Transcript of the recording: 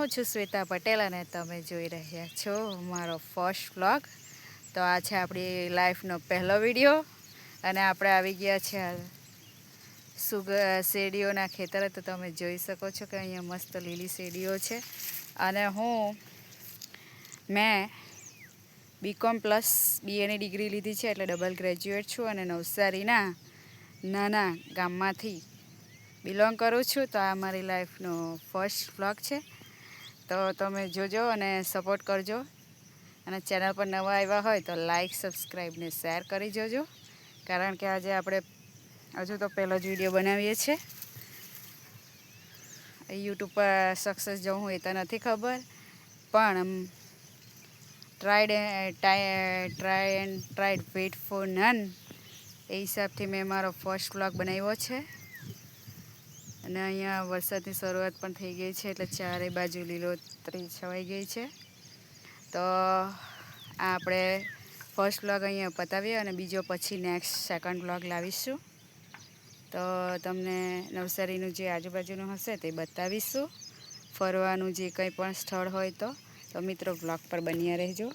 હું છું શ્વેતા પટેલ અને તમે જોઈ રહ્યા છો મારો ફર્સ્ટ વ્લોગ. તો આ છે આપણી લાઈફનો પહેલો વિડીયો અને આપણે આવી ગયા છે શેરડીઓના ખેતરે. તો તમે જોઈ શકો છો કે અહીંયા મસ્ત લીલી શેરડીઓ છે અને મેં BCom પ્લસ BAની ડિગ્રી લીધી છે, એટલે ડબલ ગ્રેજ્યુએટ છું અને નવસારીના નાના ગામમાંથી બિલોંગ કરું છું. તો આ મારી લાઈફનો ફર્સ્ટ વ્લોગ છે, તો તમે જોજો અને સપોર્ટ કરજો. અને ચેનલ પર નવા આવ્યા હોય તો લાઈક, સબસ્ક્રાઈબ ને શેર કરી જોજો, કારણ કે આજે આપણે હજુ તો પહેલો જ વિડીયો બનાવીએ છીએ. યુટ્યુબ પર સક્સેસ જવું હોય તો નથી ખબર, પણ ટ્રાઈડ વેટ ફોર નન એ હિસાબથી મેં મારો ફર્સ્ટ વ્લોગ બનાવ્યો છે. અને અહીંયા વરસાદની શરૂઆત પણ થઈ ગઈ છે, એટલે ચારે બાજુ લીલોતરી છવાઈ ગઈ છે. તો આપણે ફર્સ્ટ વ્લોગ અહીંયા પતાવીએ અને બીજો પછી સેકન્ડ વ્લોગ લાવીશું. તો તમને નવસારીનું જે આજુબાજુનું હશે તે બતાવીશું, ફરવાનું જે કંઈ પણ સ્થળ હોય તો મિત્રો વ્લોગ પર બન્યા રહેજો